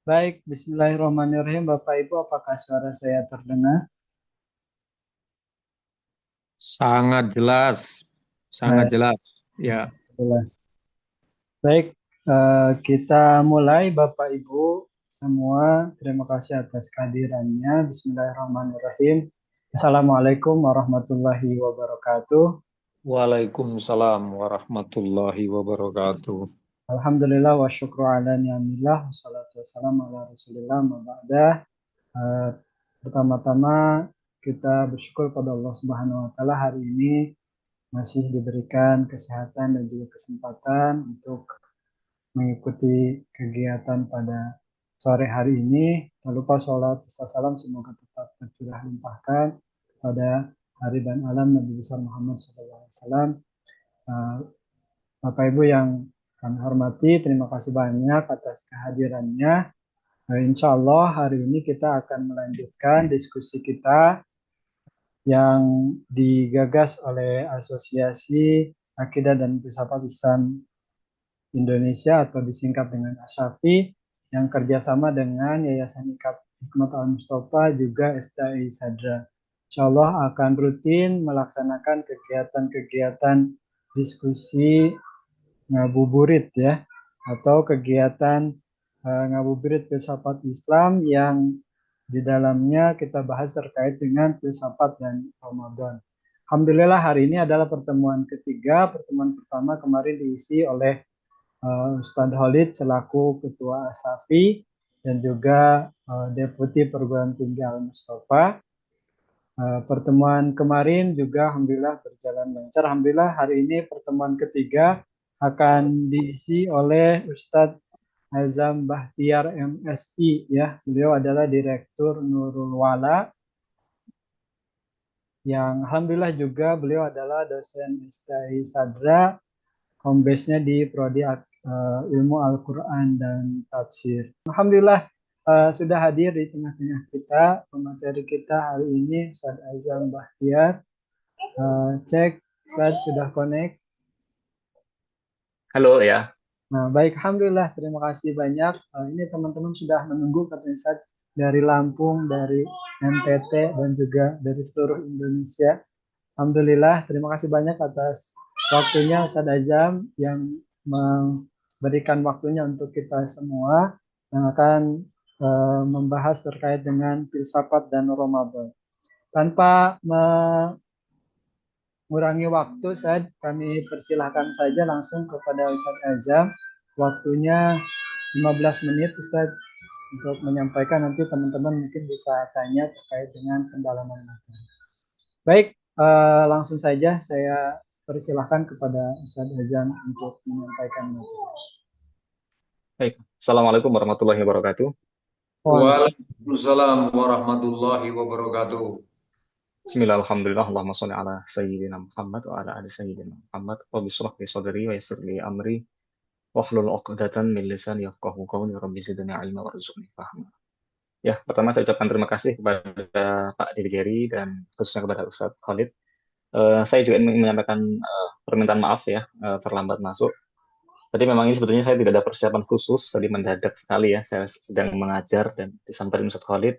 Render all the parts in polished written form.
Baik, Bismillahirrahmanirrahim. Bapak Ibu, apakah suara saya terdengar? Sangat jelas, sangat Baik, jelas. Ya, Alhamdulillah. Baik, kita mulai Bapak Ibu semua. Terima kasih atas kehadirannya. Bismillahirrahmanirrahim. Assalamualaikum warahmatullahi wabarakatuh. Waalaikumsalam warahmatullahi wabarakatuh. Alhamdulillah wa syukru ala ni'amillah. Wassalatu wassalamu ala rasulillah. Ma'badah. Eh, Pertama-tama kita bersyukur pada Allah Subhanahu wa taala hari ini masih diberikan kesehatan dan juga kesempatan untuk mengikuti kegiatan pada sore hari ini. Tak lupa sholat serta salam semoga tetap tercurah limpahkan pada hari dan alam Nabi besar Muhammad SAW. Bapak Ibu yang kami hormati, terima kasih banyak atas kehadirannya. Insya Allah hari ini kita akan melanjutkan diskusi kita yang digagas oleh Asosiasi Akidah dan Filsafat Islam Indonesia atau disingkat dengan ASAFI yang kerjasama dengan Yayasan Hikmat Al-Mustafa juga STI Sadra. Insya Allah akan rutin melaksanakan kegiatan-kegiatan diskusi ngabuburit ya atau kegiatan ngabuburit filsafat Islam yang di dalamnya kita bahas terkait dengan filsafat dan Ramadan. Alhamdulillah hari ini adalah pertemuan ketiga. Pertemuan pertama kemarin diisi oleh Ustadz Khalid selaku Ketua ASAFI dan juga Deputi Perguruan Tinggi Al-Mustafa. Pertemuan kemarin juga Alhamdulillah berjalan lancar. Alhamdulillah hari ini pertemuan ketiga akan diisi oleh Ustadz Azam Bahtiar MSI ya. Beliau adalah Direktur Nurul Wala yang Alhamdulillah juga beliau adalah dosen STI Sadra, home base-nya di Prodi Ilmu Al-Quran dan Tafsir. Alhamdulillah sudah hadir di tengah-tengah kita. Pemateri kita hari ini Ustaz Azam Bahtiar. Cek, Ustaz sudah connect. Halo ya. Nah, baik, Alhamdulillah. Terima kasih banyak. Ini teman-teman sudah menunggu katanya Ustaz dari Lampung, dari NTT, dan juga dari seluruh Indonesia. Alhamdulillah, terima kasih banyak atas waktunya Ustadz Azam yang memberikan waktunya untuk kita semua yang akan membahas terkait dengan filsafat dan Ramadan. Tanpa mengurangi waktu, kami persilahkan saja langsung kepada Ustadz Azam. Waktunya 15 menit Ustadz untuk menyampaikan nanti teman-teman mungkin bisa tanya terkait dengan pendalaman materi. Baik, langsung saja saya persilahkan kepada Ustadz Azam untuk menyampaikan materi. Baik. Assalamualaikum warahmatullahi wabarakatuh. Waalaikumsalam. Waalaikumsalam warahmatullahi wabarakatuh. Bismillah, alhamdulillah, Allahumma sholli ala Sayyidina Muhammad wa ala ali Sayyidina Muhammad. Rabbi shrah li sadri wa yassir li amri wahlul 'uqdatan min lisani yafqahu qawli. Rabbi zidni ilma warzuqni fahma. Ya, pertama saya ucapkan terima kasih kepada Pak Diri Jeri dan khususnya kepada Ustadz Khalid. Saya juga ingin menyampaikan permintaan maaf ya, terlambat masuk. Tadi memang ini sebetulnya saya tidak ada persiapan khusus, tadi mendadak sekali ya. Saya sedang mengajar dan disamperin Ustadz Khalid,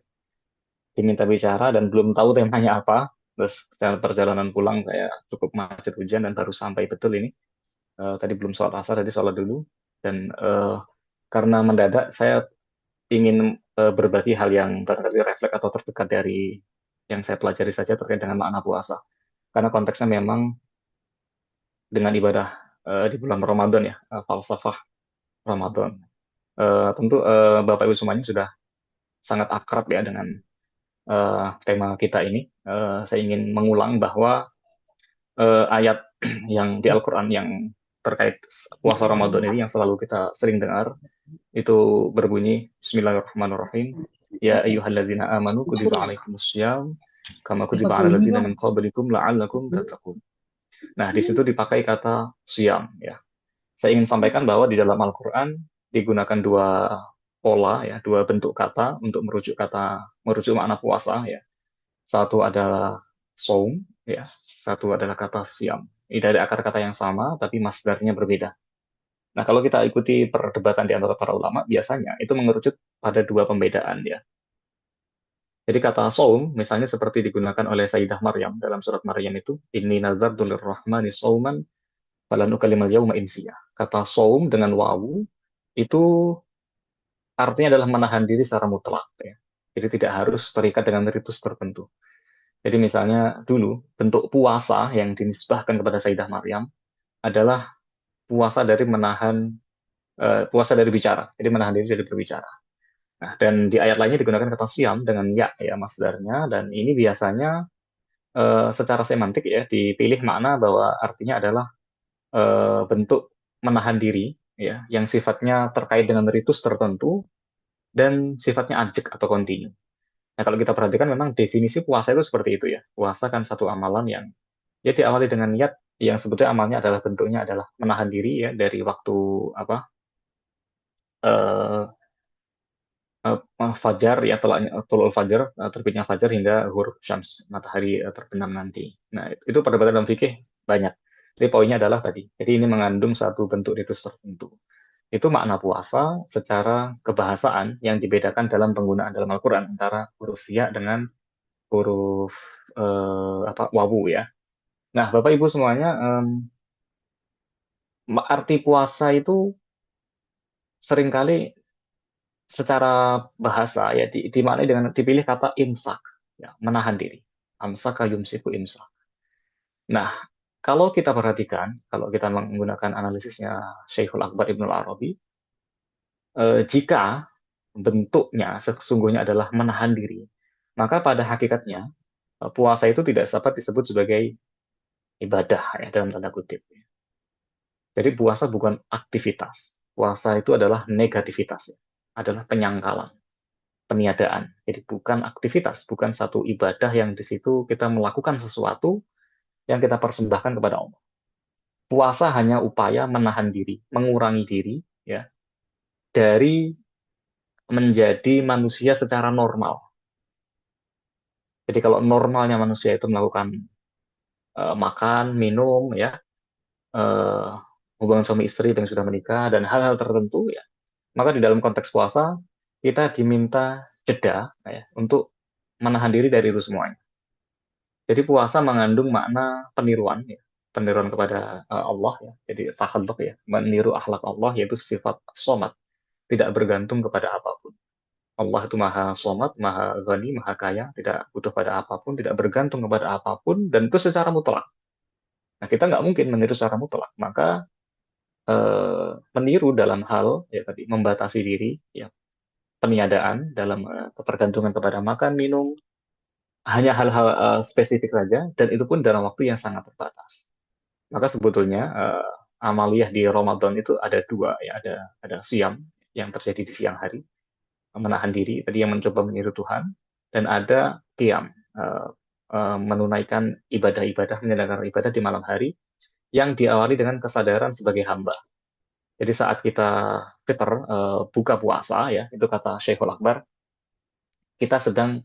diminta bicara dan belum tahu temanya apa. Terus perjalanan pulang saya cukup macet hujan dan baru sampai betul ini. Tadi belum sholat asar, tadi sholat dulu. Dan karena mendadak, saya ingin berbagi hal yang barangkali refleks atau terdekat dari yang saya pelajari saja terkait dengan makna puasa. Karena konteksnya memang dengan ibadah di bulan Ramadan ya, falsafah Ramadan. Tentu Bapak Ibu semuanya sudah sangat akrab ya dengan tema kita ini. Saya ingin mengulang bahwa ayat yang di Al-Quran yang terkait puasa Ramadan ini yang selalu kita sering dengar itu berbunyi Bismillahirrahmanirrahim. Ya ayyuhallazina amanu kutiba alaikumussyam kama kutiba alal ladzina min qablikum la'allakum tattaqun. Nah, di situ dipakai kata siam ya. Saya ingin sampaikan bahwa di dalam Al-Quran digunakan dua pola ya, dua bentuk kata untuk merujuk makna puasa ya. Satu adalah saum ya, satu adalah kata siam. Ini dari akar kata yang sama tapi masdarnya berbeda. Nah, kalau kita ikuti perdebatan di antara para ulama, biasanya itu mengerucut pada dua pembedaan ya. Jadi kata saum, misalnya seperti digunakan oleh Sayyidah Maryam dalam surat Maryam itu, Inni nazartu lirrahmani sauman falan ukallimal yauma insiya. Kata saum dengan wawu itu artinya adalah menahan diri secara mutlak ya. Jadi tidak harus terikat dengan ritus tertentu. Jadi misalnya dulu bentuk puasa yang dinisbahkan kepada Sayyidah Maryam adalah puasa dari menahan puasa dari bicara. Jadi menahan diri dari berbicara. Nah, dan di ayat lainnya digunakan kata siam dengan ya masdarnya dan ini biasanya secara semantik ya dipilih makna bahwa artinya adalah bentuk menahan diri ya yang sifatnya terkait dengan ritus tertentu dan sifatnya ajek atau kontinu. Nah, kalau kita perhatikan memang definisi puasa itu seperti itu ya. Puasa kan satu amalan yang ya diawali dengan niat yang sebetulnya amalnya adalah bentuknya adalah menahan diri ya dari waktu apa eh fajar ya tulul fajar terbitnya fajar hingga huruf syams matahari terbenam nanti. Nah, itu perdebatan dalam fikih banyak. Jadi poinnya adalah tadi. Jadi ini mengandung satu bentuk ritus tertentu. Itu makna puasa secara kebahasaan yang dibedakan dalam penggunaan dalam Al-Qur'an antara huruf ya dengan huruf wawu ya. Nah, Bapak Ibu semuanya, arti puasa itu seringkali secara bahasa ya dimaknai dengan dipilih kata imsak, ya, menahan diri. Amsaka yumsiku imsak. Nah, kalau kita perhatikan, kalau kita menggunakan analisisnya Syekhul Akbar Ibnul Arabi, jika bentuknya sesungguhnya adalah menahan diri, maka pada hakikatnya puasa itu tidak dapat disebut sebagai ibadah ya dalam tanda kutip. Jadi puasa bukan aktivitas. Puasa itu adalah negativitas, ya. Adalah penyangkalan, peniadaan. Jadi bukan aktivitas, bukan satu ibadah yang di situ kita melakukan sesuatu yang kita persembahkan kepada Allah. Puasa hanya upaya menahan diri, mengurangi diri, ya, dari menjadi manusia secara normal. Jadi kalau normalnya manusia itu melakukan makan, minum, ya, eh, hubungan suami istri yang sudah menikah dan hal-hal tertentu, ya, maka di dalam konteks puasa kita diminta jeda ya, untuk menahan diri dari itu semuanya. Jadi puasa mengandung makna peniruan ya, peniruan kepada Allah ya. Jadi takhalluk ya, meniru akhlak Allah yaitu sifat somat, tidak bergantung kepada apapun. Allah itu maha somat, maha ghani, maha kaya, tidak butuh pada apapun, tidak bergantung kepada apapun, dan itu secara mutlak. Nah, kita nggak mungkin meniru secara mutlak, maka meniru dalam hal ya tadi membatasi diri, ya peniadaan dalam ketergantungan kepada makan, minum, hanya hal-hal spesifik saja, dan itu pun dalam waktu yang sangat terbatas. Maka sebetulnya amaliyah di Ramadan itu ada dua, ya ada siam yang terjadi di siang hari, menahan diri, tadi yang mencoba meniru Tuhan, dan ada qiyam, menunaikan ibadah-ibadah, menjalankan ibadah di malam hari, yang diawali dengan kesadaran sebagai hamba. Jadi saat kita fitr, buka puasa, ya itu kata Syekhul Akbar, kita sedang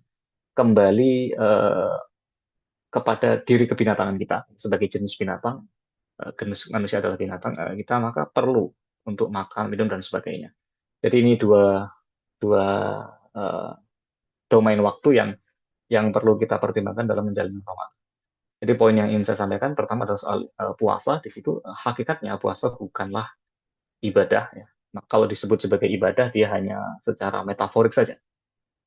kembali kepada diri kebinatangan kita sebagai jenis binatang, jenis manusia adalah binatang, kita maka perlu untuk makan, minum dan sebagainya. Jadi ini dua dua uh, domain waktu yang perlu kita pertimbangkan dalam menjalani Ramadan. Jadi poin yang ingin saya sampaikan pertama adalah soal puasa. Di situ hakikatnya puasa bukanlah ibadah ya. Nah, kalau disebut sebagai ibadah dia hanya secara metaforik saja.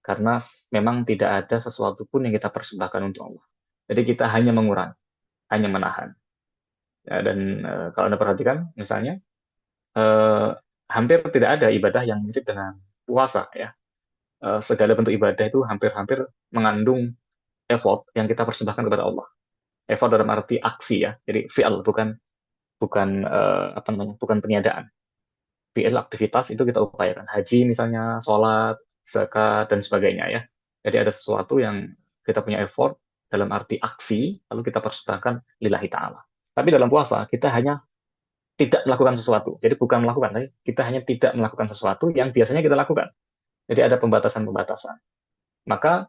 Karena memang tidak ada sesuatu pun yang kita persembahkan untuk Allah. Jadi kita hanya mengurangi, hanya menahan. Ya, dan kalau Anda perhatikan, misalnya, hampir tidak ada ibadah yang mirip dengan puasa. Ya. Segala bentuk ibadah itu hampir-hampir mengandung effort yang kita persembahkan kepada Allah. Effort dalam arti aksi ya, jadi fi'al bukan bukan bukan peniadaan. Fi'al aktivitas itu kita upayakan. Haji misalnya, sholat, zakat dan sebagainya ya. Jadi ada sesuatu yang kita punya effort dalam arti aksi, lalu kita persembahkan lillahi ta'ala. Tapi dalam puasa, kita hanya tidak melakukan sesuatu. Jadi bukan melakukan, tapi kita hanya tidak melakukan sesuatu yang biasanya kita lakukan. Jadi ada pembatasan-pembatasan. Maka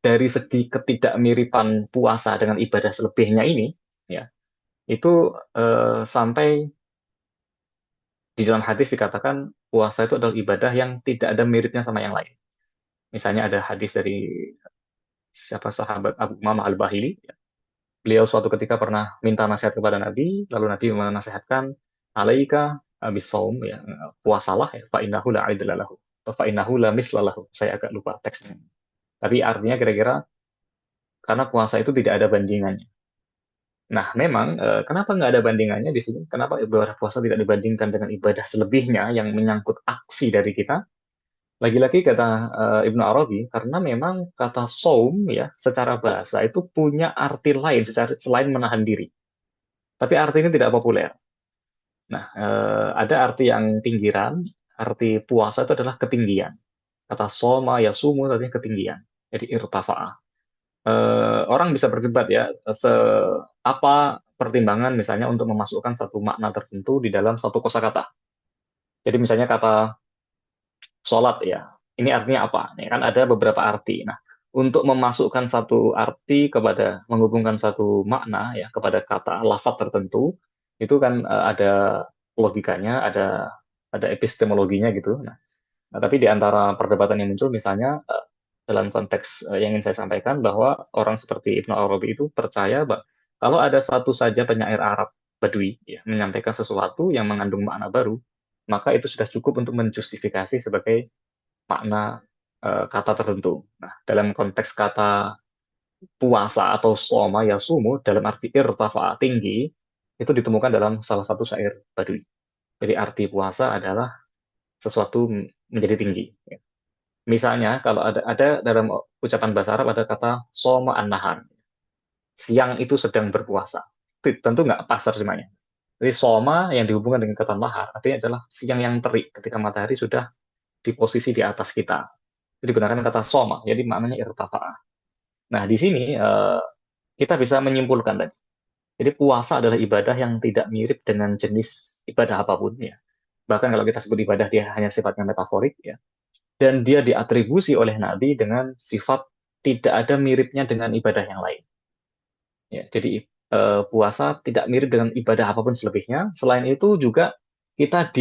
dari segi ketidakmiripan puasa dengan ibadah selebihnya ini, ya itu sampai di dalam hadis dikatakan puasa itu adalah ibadah yang tidak ada miripnya sama yang lain. Misalnya ada hadis dari siapa sahabat Abu Umamah Al-Bahili. Beliau suatu ketika pernah minta nasihat kepada Nabi, lalu Nabi menasihatkan, alaika bisaum, ya, puasalah ya, fa innahu la idla lahu, atau fa innahu la misla lahu. Saya agak lupa teksnya. Tapi artinya kira-kira karena puasa itu tidak ada bandingannya. Nah, memang kenapa nggak ada bandingannya di sini? Kenapa ibadah puasa tidak dibandingkan dengan ibadah selebihnya yang menyangkut aksi dari kita? Lagi-lagi kata Ibnu Arabi, karena memang kata saum ya secara bahasa itu punya arti lain secara selain menahan diri. Tapi arti ini tidak populer. Nah, ada arti yang pinggiran, arti puasa itu adalah ketinggian. Kata soma ya sumu artinya ketinggian. Jadi irtafa'a. Orang bisa berdebat ya, apa pertimbangan misalnya untuk memasukkan satu makna tertentu di dalam satu kosakata. Jadi misalnya kata sholat ya, ini artinya apa? Ini kan ada beberapa arti. Nah, untuk memasukkan satu arti kepada menghubungkan satu makna ya kepada kata lafaz tertentu, itu kan ada logikanya, ada epistemologinya gitu. Nah, tapi di antara perdebatan yang muncul misalnya dalam konteks yang ingin saya sampaikan bahwa orang seperti Ibnu Arabi itu percaya bahwa kalau ada satu saja penyair Arab Badui ya, menyampaikan sesuatu yang mengandung makna baru, maka itu sudah cukup untuk menjustifikasi sebagai makna kata tertentu. Nah, dalam konteks kata puasa atau soma ya sumu dalam arti irtafa tinggi itu ditemukan dalam salah satu syair Badui. Jadi arti puasa adalah sesuatu menjadi tinggi. Ya. Misalnya kalau ada dalam ucapan bahasa Arab ada kata soma an-nahar. Siang itu sedang berpuasa. Tentu nggak pas terjemahnya. Jadi soma yang dihubungkan dengan kata nahar artinya adalah siang yang terik ketika matahari sudah di posisi di atas kita. Itu digunakan kata soma, jadi maknanya irtafa'ah. Nah, di sini kita bisa menyimpulkan tadi. Jadi puasa adalah ibadah yang tidak mirip dengan jenis ibadah apapun ya. Bahkan kalau kita sebut ibadah dia hanya sifatnya metaforik ya. Dan dia diatribusi oleh Nabi dengan sifat tidak ada miripnya dengan ibadah yang lain. Ya, jadi puasa tidak mirip dengan ibadah apapun selebihnya. Selain itu juga kita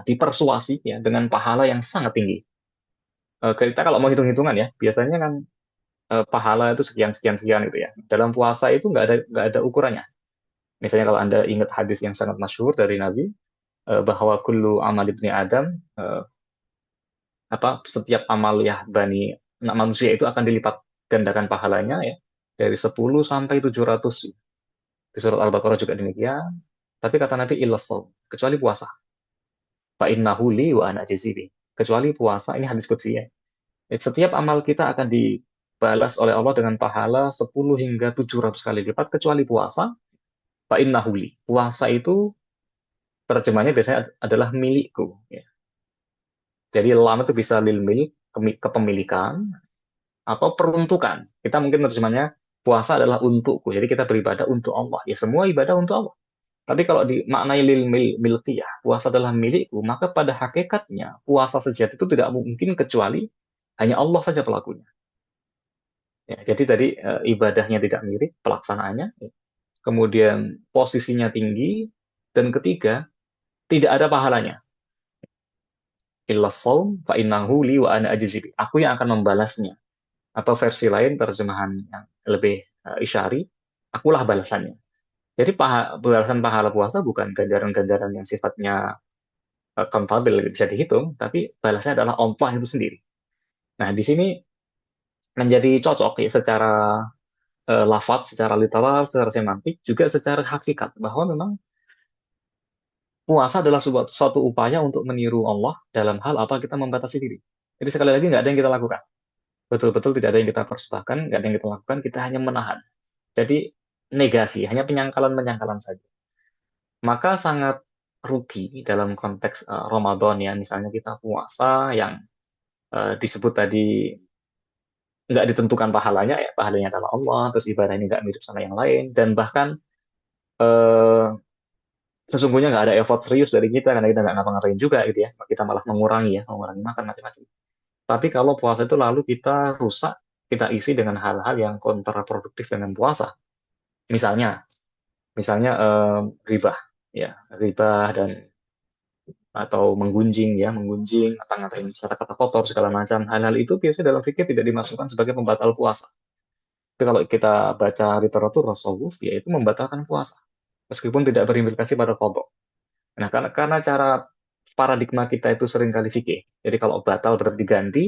dipersuasi ya dengan pahala yang sangat tinggi. Kita kalau mau hitung-hitungan ya, biasanya kan pahala itu sekian sekian sekian gitu ya. Dalam puasa itu nggak ada ukurannya. Misalnya kalau Anda ingat hadis yang sangat masyhur dari Nabi bahwa kullu amal ibni Adam setiap amal ya bani anak manusia itu akan dilipat gandakan pahalanya ya dari 10 sampai 700. Di surat Al-Baqarah juga demikian. Tapi kata Nabi illas shaum, kecuali puasa. Fa innahu li wa ana ajzibi. Kecuali puasa, ini hadis qudsi ya. Setiap amal kita akan dibalas oleh Allah dengan pahala 10 hingga 700 kali lipat kecuali puasa. Fa innahu li. Puasa itu terjemahnya biasanya adalah milikku ya. Jadi lam itu bisa lil milik, kepemilikan atau peruntukan. Kita mungkin terjemahnya puasa adalah untukku. Jadi kita beribadah untuk Allah. Ya semua ibadah untuk Allah. Tapi kalau dimaknai lil milkiyah, puasa adalah milikku, maka pada hakikatnya puasa sejati itu tidak mungkin kecuali hanya Allah saja pelakunya. Ya, jadi tadi ibadahnya tidak mirip, pelaksanaannya, ya. Kemudian posisinya tinggi, dan ketiga, tidak ada pahalanya. Illa shaum fa innahu li wa ana ajzibi. Aku yang akan membalasnya. Atau versi lain terjemahan yang lebih isyari, akulah balasannya. Jadi balasan pahala puasa bukan ganjaran-ganjaran yang sifatnya akuntabel bisa dihitung, tapi balasnya adalah Allah itu sendiri. Nah, di sini menjadi cocok ya secara lafaz, secara literal, secara semantik, juga secara hakikat bahwa memang puasa adalah suatu upaya untuk meniru Allah dalam hal apa kita membatasi diri. Jadi sekali lagi nggak ada yang kita lakukan. Betul-betul tidak ada yang kita persembahkan, nggak ada yang kita lakukan, kita hanya menahan. Jadi negasi, hanya penyangkalan-penyangkalan saja. Maka sangat rugi dalam konteks Ramadan ya, misalnya kita puasa yang disebut tadi nggak ditentukan pahalanya ya, pahalanya adalah Allah, terus ibadah ini nggak mirip sama yang lain, dan bahkan eh, sesungguhnya nggak ada effort serius dari kita karena kita nggak ngapa-ngapain juga gitu ya, kita malah mengurangi makan macam-macam. Tapi kalau puasa itu lalu kita rusak, kita isi dengan hal-hal yang kontraproduktif dengan puasa. Misalnya, misalnya riba. ya riba dan atau menggunjing ya, menggunjing, ngata-ngatain kata-kata kotor segala macam. Hal-hal itu biasanya dalam fikih tidak dimasukkan sebagai pembatal puasa. Tapi kalau kita baca literatur tasawuf, ya itu membatalkan puasa. Meskipun tidak berimplikasi pada qadha. Nah, karena cara paradigma kita itu sering kali fikih. Jadi kalau batal berarti ganti,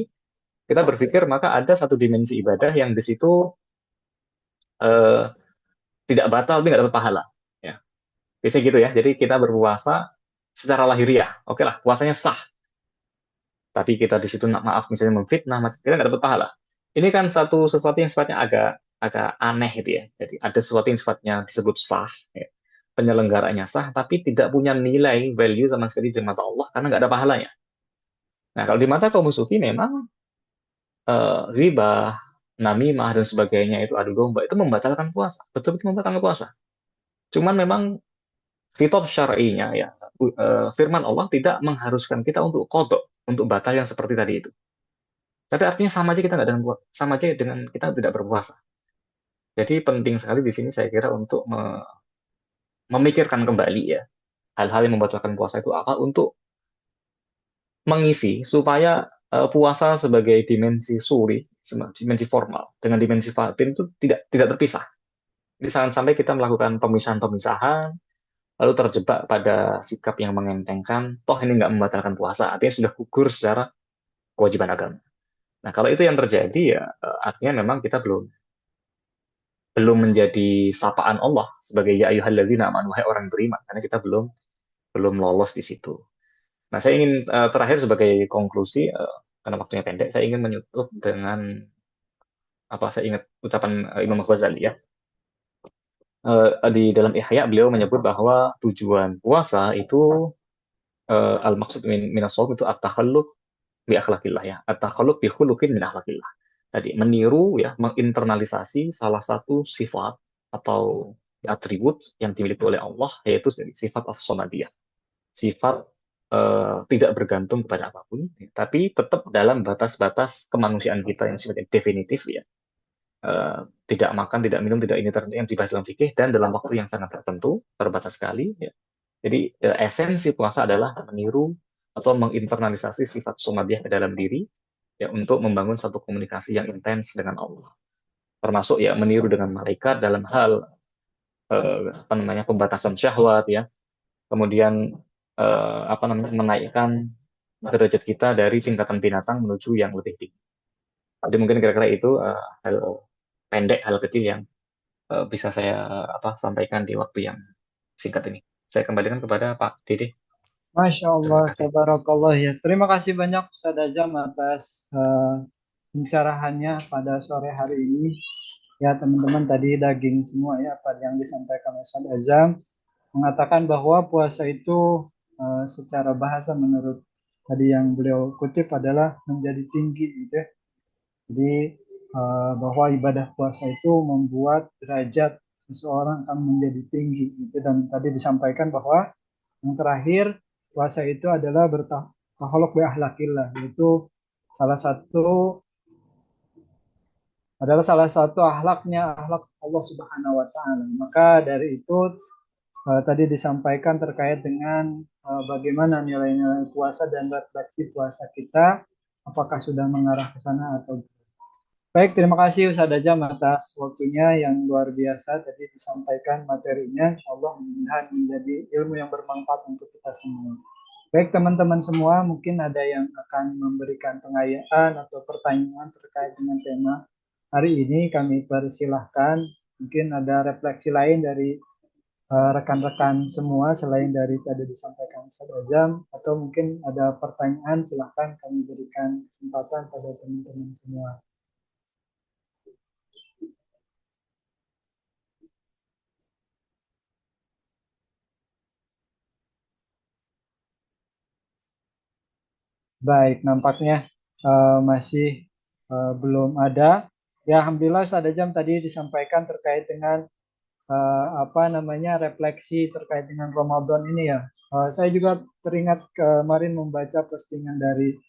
kita berpikir maka ada satu dimensi ibadah yang di situ eh, tidak batal tapi nggak dapat pahala. Ya, biasanya gitu ya. Jadi kita berpuasa secara lahiriah. Oke lah, puasanya sah. Tapi kita di situ maaf misalnya memfitnah, kita nggak dapat pahala. Ini kan sesuatu yang sifatnya agak agak aneh gitu ya. Jadi ada sesuatu yang sifatnya disebut sah, ya. Penyelenggaranya sah, tapi tidak punya nilai value sama sekali di mata Allah karena nggak ada pahalanya. Nah kalau di mata kaum sufi memang riba, namimah dan sebagainya itu adu domba itu membatalkan puasa, betul-betul membatalkan puasa. Cuman memang kitab syar'inya ya, firman Allah tidak mengharuskan kita untuk kodok, untuk batal yang seperti tadi itu. Tapi artinya sama aja kita nggak dengan sama aja dengan kita tidak berpuasa. Jadi penting sekali di sini saya kira untuk memikirkan kembali ya hal-hal yang membatalkan puasa itu apa untuk mengisi supaya puasa sebagai dimensi suri, dimensi formal dengan dimensi batin itu tidak terpisah. Jadi jangan sampai kita melakukan pemisahan-pemisahan lalu terjebak pada sikap yang mengentengkan, toh ini nggak membatalkan puasa, artinya sudah gugur secara kewajiban agama. Nah kalau itu yang terjadi ya artinya memang kita belum menjadi sapaan Allah sebagai ya ayyuhalladzina amanu wahai orang beriman karena kita belum belum lolos di situ. Nah, saya ingin terakhir sebagai konklusi karena waktunya pendek, saya ingin menutup dengan apa saya ingat ucapan Imam Ghazali ya. Di dalam Ihya beliau menyebut bahwa tujuan puasa itu al-maksud minas shaum itu at-takhalluq bi akhlaqillah ya. At-takhalluq bi khuluqin min akhlaqillah. Tadi meniru ya, menginternalisasi salah satu sifat atau atribut yang dimiliki oleh Allah yaitu sifat as-samadiyah. Sifat tidak bergantung kepada apapun, tapi tetap dalam batas-batas kemanusiaan kita yang sifatnya definitif ya. Tidak makan, tidak minum, tidak ini yang dibahas dalam fikih dan dalam waktu yang sangat tertentu, terbatas sekali. Ya. Jadi esensi puasa adalah meniru atau menginternalisasi sifat somadiyah ke dalam diri ya untuk membangun satu komunikasi yang intens dengan Allah. Termasuk ya meniru dengan malaikat dalam hal apa namanya pembatasan syahwat ya. Kemudian apa namanya menaikkan derajat kita dari tingkatan binatang menuju yang lebih tinggi. Jadi mungkin kira-kira itu hal pendek, hal kecil yang bisa saya sampaikan di waktu yang singkat ini. Saya kembalikan kepada Pak Dede. Masya Terima Allah, kasih. tabarakallah ya. Terima kasih banyak Ustaz Ajam atas pencerahannya pada sore hari ini. Ya teman-teman tadi daging semua ya apa yang disampaikan oleh Ustaz Azam mengatakan bahwa puasa itu secara bahasa menurut tadi yang beliau kutip adalah menjadi tinggi gitu ya. Jadi bahwa ibadah puasa itu membuat derajat seseorang akan menjadi tinggi gitu dan tadi disampaikan bahwa yang terakhir puasa itu adalah bertahaluk bi ahlakillah yaitu salah satu salah satu akhlaknya akhlak Allah Subhanahu wa taala. Maka dari itu tadi disampaikan terkait dengan bagaimana nilai-nilai puasa dan refleksi puasa kita apakah sudah mengarah ke sana atau tidak. Baik, terima kasih Ustaz Ajam atas waktunya yang luar biasa tadi disampaikan materinya. Insyaallah mudah-mudahan menjadi ilmu yang bermanfaat untuk kita semua. Baik teman-teman semua, mungkin ada yang akan memberikan pengayaan atau pertanyaan terkait dengan tema hari ini. Kami persilahkan. Mungkin ada refleksi lain dari rekan-rekan semua selain dari tadi disampaikan Ustaz Azam atau mungkin ada pertanyaan silahkan kami berikan kesempatan pada teman-teman semua. Baik, nampaknya masih belum ada. Ya, alhamdulillah Ustaz Azam tadi disampaikan terkait dengan apa namanya refleksi terkait dengan Ramadan ini ya. Saya juga teringat kemarin membaca postingan dari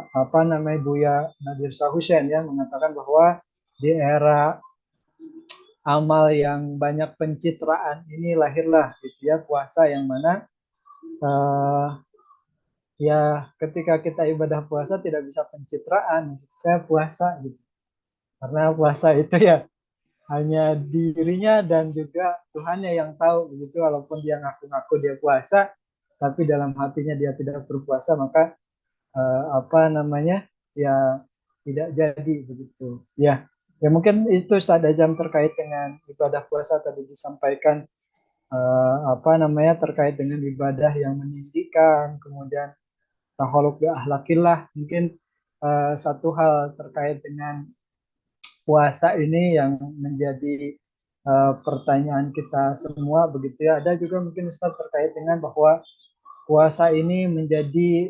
apa namanya Buya Nadir Sahusen ya mengatakan bahwa di era amal yang banyak pencitraan ini lahirlah gitu ya puasa yang mana eh, ya ketika kita ibadah puasa tidak bisa pencitraan. Saya puasa gitu. Karena puasa itu ya hanya dirinya dan juga Tuhannya yang tahu begitu walaupun dia ngaku-ngaku dia puasa tapi dalam hatinya dia tidak berpuasa maka apa namanya ya tidak jadi begitu ya. Ya mungkin itu ada jam terkait dengan ibadah puasa tadi disampaikan apa namanya terkait dengan ibadah yang meninggikan kemudian taholuk bi ahlakillah mungkin satu hal terkait dengan puasa ini yang menjadi pertanyaan kita semua begitu ya. Ada juga mungkin Ustaz terkait dengan bahwa puasa ini menjadi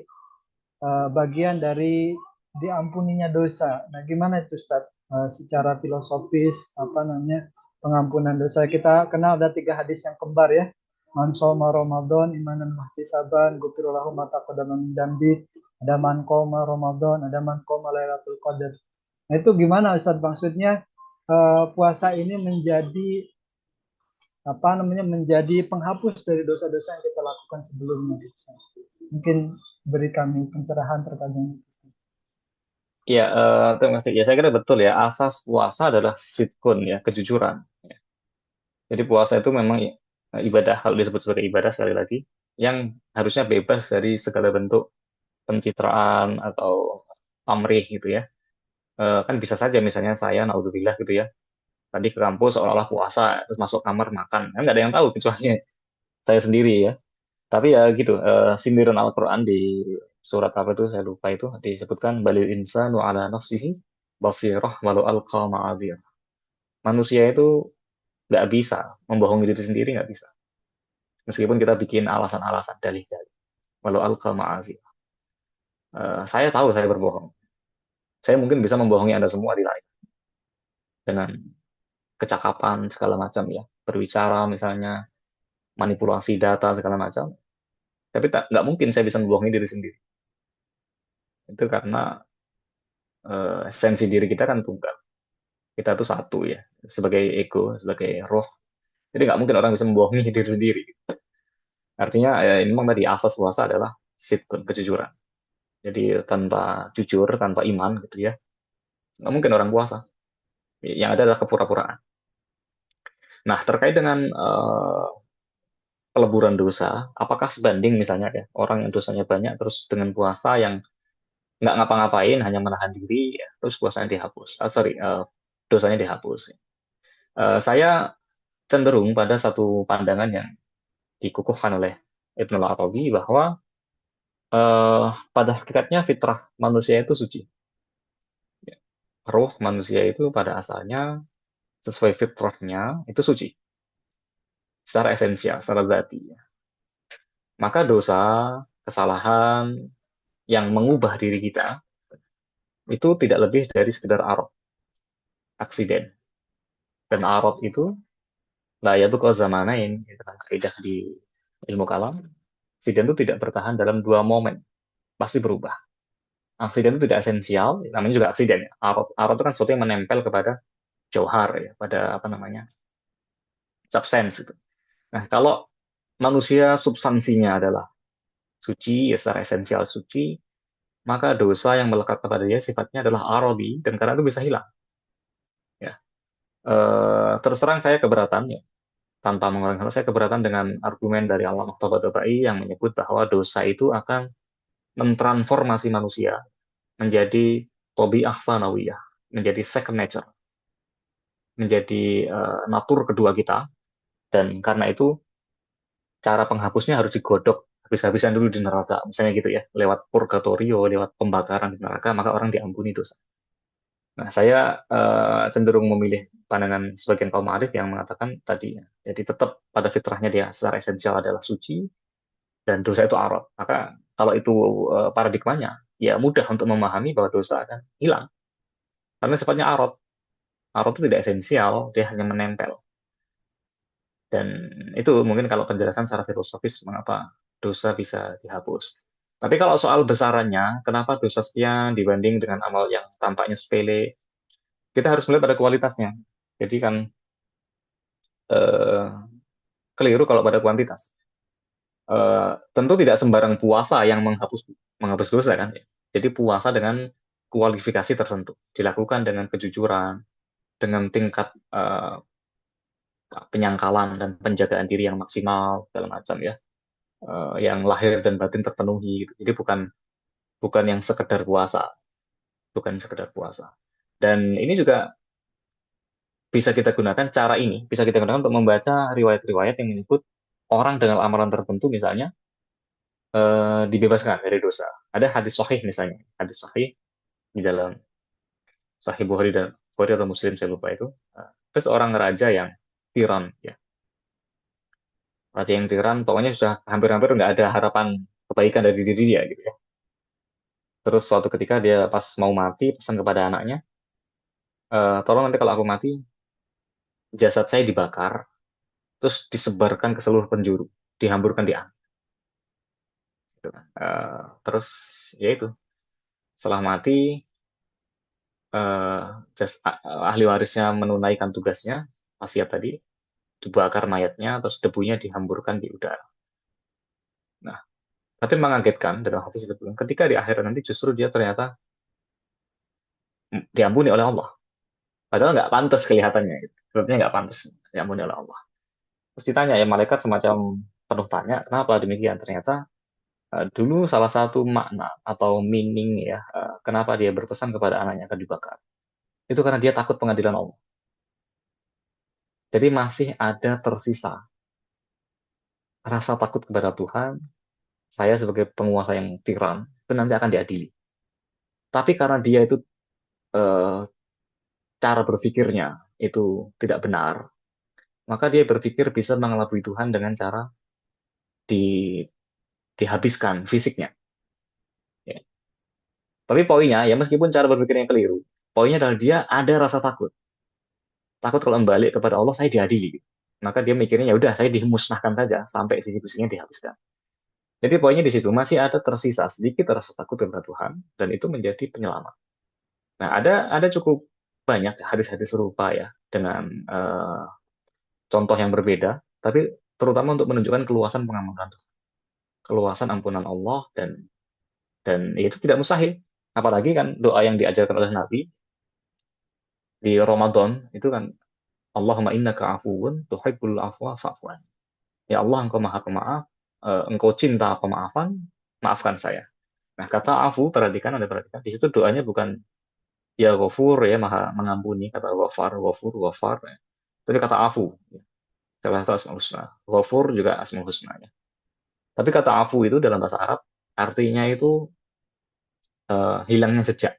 bagian dari diampuninya dosa. Nah, gimana itu Ustaz? Secara filosofis apa namanya pengampunan dosa kita kenal ada 3 hadis yang kembar ya. Man shoma Ramadan imanan wahtisaban ghufira lahu ma taqaddama min dambi. Ada man qoma Ramadan, ada man qoma Lailatul Qadar. Nah, itu gimana Ustaz maksudnya puasa ini menjadi apa namanya menjadi penghapus dari dosa-dosa yang kita lakukan sebelumnya. Mungkin beri kami pencerahan terkait dengan itu. Ya, terima kasih. Ya, saya kira betul ya. Asas puasa adalah sitkun ya, kejujuran. Ya. Jadi puasa itu memang ibadah, kalau disebut sebagai ibadah sekali lagi, yang harusnya bebas dari segala bentuk pencitraan atau pamrih gitu ya. Kan bisa saja misalnya saya, naudzubillah gitu ya, tadi ke kampus seolah-olah puasa, terus masuk kamar makan. Kan nggak ada yang tahu kecuali saya sendiri ya. Tapi ya gitu, sindiran Al-Quran di surat apa itu, saya lupa itu, disebutkan, balil insanu ala nafsihi basirah walau alqa ma'azir. Manusia itu nggak bisa membohongi diri sendiri, nggak bisa. Meskipun kita bikin alasan-alasan, dalih-dalih. Walau alqa ma'azir. Saya tahu saya berbohong. Saya mungkin bisa membohongi Anda semua di lain. Dengan kecakapan segala macam ya. Berbicara misalnya, manipulasi data segala macam. Tapi nggak mungkin saya bisa membohongi diri sendiri. Itu karena esensi diri kita kan tunggal. Kita tuh satu ya, sebagai ego, sebagai roh. Jadi nggak mungkin orang bisa membohongi diri sendiri. Artinya ini memang tadi asas puasa adalah sidqun, kejujuran. Jadi tanpa jujur, tanpa iman gitu ya, nggak mungkin orang puasa. Yang ada adalah kepura-puraan. Nah, terkait dengan peleburan dosa, apakah sebanding misalnya ya, orang yang dosanya banyak terus dengan puasa yang nggak ngapa-ngapain, hanya menahan diri, ya, terus puasanya dihapus. Dosanya dihapus. Saya cenderung pada satu pandangan yang dikukuhkan oleh Ibnu Arabi bahwa pada hakikatnya fitrah manusia itu suci. Ya. Roh manusia itu pada asalnya sesuai fitrahnya itu suci secara esensial, secara zati. Ya. Maka dosa, kesalahan yang mengubah diri kita itu tidak lebih dari sekedar arad, aksiden. Dan arad itu lah ya kau zamanain, itu kan kaidah di ilmu kalam. Aksiden itu tidak bertahan dalam 2 momen, pasti berubah. Aksiden itu tidak esensial, namanya juga aksiden. Ya. Arad itu kan sesuatu yang menempel kepada jauhar ya, pada apa namanya, substance itu. Nah, kalau manusia substansinya adalah suci, ya secara esensial suci, maka dosa yang melekat kepada dia sifatnya adalah arodi, dan karena itu bisa hilang. Ya. Terus terang saya keberatan, ya, tanpa mengurangi hal, saya keberatan dengan argumen dari Allamah Tabatabai yang menyebut bahwa dosa itu akan mentransformasi manusia menjadi tobi'ah sanawiyah, menjadi second nature, menjadi natur kedua kita, dan karena itu cara penghapusnya harus digodok habis-habisan dulu di neraka, misalnya gitu ya, lewat purgatorio, lewat pembakaran di neraka, maka orang diampuni dosa. Nah, saya cenderung memilih pandangan sebagian kaum arif yang mengatakan tadi, ya, jadi tetap pada fitrahnya dia secara esensial adalah suci, dan dosa itu arad. Maka kalau itu paradigmanya, ya mudah untuk memahami bahwa dosa akan hilang. Karena sifatnya arad. Arad itu tidak esensial, dia hanya menempel. Dan itu mungkin kalau penjelasan secara filosofis mengapa dosa bisa dihapus. Tapi kalau soal besarannya, kenapa dosa sekian dibanding dengan amal yang tampaknya sepele, kita harus melihat pada kualitasnya. Jadi kan eh, keliru kalau pada kuantitas. Tentu tidak sembarang puasa yang menghapus dosa kan ya. Jadi puasa dengan kualifikasi tertentu dilakukan dengan kejujuran, dengan tingkat penyangkalan dan penjagaan diri yang maksimal segala macam ya. Yang lahir dan batin terpenuhi gitu. Jadi bukan bukan yang sekedar puasa, bukan sekedar puasa. Dan ini juga bisa kita gunakan cara ini, bisa kita gunakan untuk membaca riwayat-riwayat yang menyebut orang dengan amalan tertentu misalnya dibebaskan dari dosa. Ada hadis sahih misalnya, hadis sahih di dalam Sahih Bukhari atau Muslim saya lupa itu. Ada seorang raja yang tiran ya. Raja yang tiran pokoknya sudah hampir-hampir nggak ada harapan kebaikan dari diri dia gitu ya. Terus suatu ketika dia pas mau mati pesan kepada anaknya, tolong nanti kalau aku mati jasad saya dibakar terus disebarkan ke seluruh penjuru, dihamburkan di angin. Gitu kan. Terus ya itu setelah mati eh, ahli warisnya menunaikan tugasnya, wasiat tadi, dibakar mayatnya, terus debunya dihamburkan di udara. Nah, tapi mengagetkan dalam hadis itu, ketika di akhirat nanti justru dia ternyata diampuni oleh Allah. Padahal nggak pantas kelihatannya, gitu. Sebabnya nggak pantas diampuni oleh Allah. Terus ditanya ya malaikat semacam penuh tanya, kenapa demikian? Ternyata dulu salah satu makna atau meaning ya, kenapa dia berpesan kepada anaknya akan dibakar. Itu karena dia takut pengadilan Allah. Jadi masih ada tersisa rasa takut kepada Tuhan, saya sebagai penguasa yang tiran, itu nanti akan diadili. Tapi karena dia itu eh, cara berpikirnya itu tidak benar, maka dia berpikir bisa mengelabui Tuhan dengan cara di, dihabiskan fisiknya. Ya. Tapi poinnya, ya meskipun cara berpikirnya keliru, poinnya adalah dia ada rasa takut. Takut kalau balik kepada Allah, saya diadili. Maka dia mikirnya, ya udah saya dimusnahkan saja sampai fisik-fisiknya dihabiskan. Jadi poinnya di situ, masih ada tersisa sedikit rasa takut kepada Tuhan, dan itu menjadi penyelamat. Nah, ada cukup banyak hadis-hadis serupa ya dengan contoh yang berbeda, tapi terutama untuk menunjukkan keluasan pengampunan, keluasan ampunan Allah dan itu tidak mustahil. Apalagi kan doa yang diajarkan oleh Nabi di Ramadan itu kan Allahumma innaka afuwun tuhibbul afwa fa'fu anni. Ya Allah, Engkau Maha Pemaaf, Engkau cinta pemaafan, maafkan saya. Nah, kata afu perhatikan di situ doanya bukan ya ghafur ya Maha mengampuni, kata ghafur ghafar. Ya. Tapi kata afu. Ya. Salah satu Asmaul Husna. Ghafur juga Asmaul Husna. Ya. Tapi kata afu itu dalam bahasa Arab artinya itu hilangnya jejak.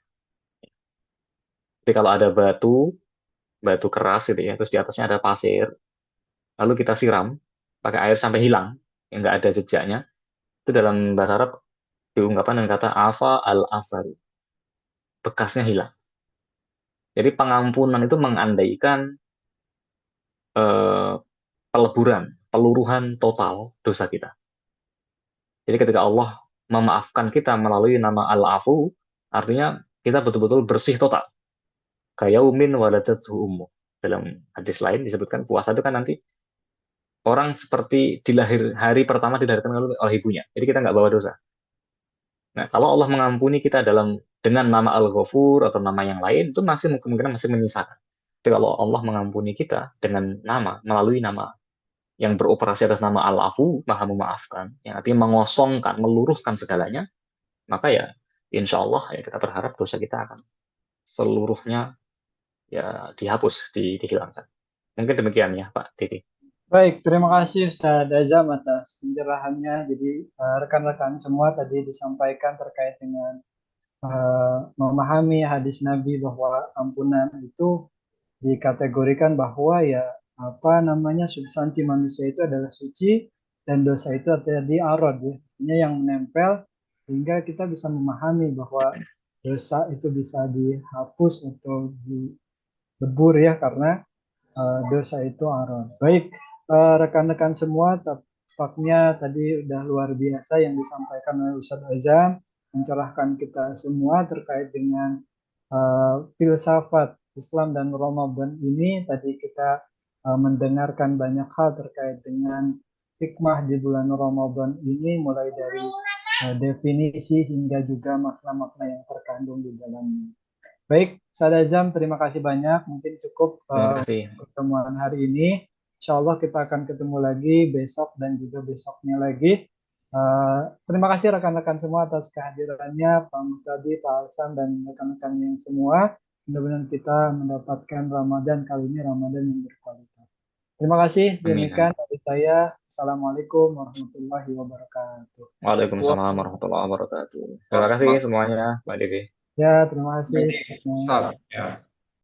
Jadi kalau ada batu keras gitu ya, terus di atasnya ada pasir, lalu kita siram pakai air sampai hilang, yang nggak ada jejaknya, itu dalam bahasa Arab diungkapkan dengan kata afa al asari, bekasnya hilang. Jadi pengampunan itu mengandaikan eh, peleburan, peluruhan total dosa kita. Jadi ketika Allah memaafkan kita melalui nama Al-Afu, artinya kita betul-betul bersih total. Kayaumin waladathu ummu. Dalam hadis lain disebutkan puasa itu kan nanti orang seperti hari pertama dilahirkan oleh ibunya. Jadi kita nggak bawa dosa. Nah, kalau Allah mengampuni kita dengan nama Al-Ghafur atau nama yang lain, itu masih kemungkinan masih menyisakan. Tapi kalau Allah mengampuni kita dengan melalui nama yang beroperasi atas nama Al-Afu, Maha Memaafkan, yang artinya mengosongkan, meluruhkan segalanya, maka ya insya Allah ya kita berharap dosa kita akan seluruhnya ya dihapus, dihilangkan. Mungkin demikian ya Pak Didi. Baik, terima kasih Ustaz Azam atas pencerahannya. Jadi rekan-rekan semua tadi disampaikan terkait dengan memahami hadis Nabi bahwa ampunan itu dikategorikan bahwa ya apa namanya substansi manusia itu adalah suci dan dosa itu tadi arad ya, artinya yang menempel sehingga kita bisa memahami bahwa dosa itu bisa dihapus atau dilebur ya karena dosa itu arad. Baik, rekan-rekan semua, tampaknya tadi udah luar biasa yang disampaikan oleh Ustadz Azam, mencerahkan kita semua terkait dengan filsafat Islam dan Ramadan ini. Tadi kita mendengarkan banyak hal terkait dengan hikmah di bulan Ramadan ini, mulai dari definisi hingga juga makna-makna yang terkandung di dalamnya. Baik, Ustadz Azam, terima kasih banyak. Mungkin cukup Terima kasih. pertemuan hari ini. Insya Allah kita akan ketemu lagi besok dan juga besoknya lagi. Terima kasih rekan-rekan semua atas kehadirannya, Pak Mustadi, Pak Hasan, dan rekan-rekan yang semua. Mudah-mudahan kita mendapatkan Ramadan kali ini, Ramadan yang berkualitas. Terima kasih. Amin. Demikian dari saya. Assalamualaikum warahmatullahi wabarakatuh. Waalaikumsalam warahmatullahi wabarakatuh. Terima kasih Waalaikumsalam. semuanya, Mbak Devi. Ya, terima kasih. Salam. Ya.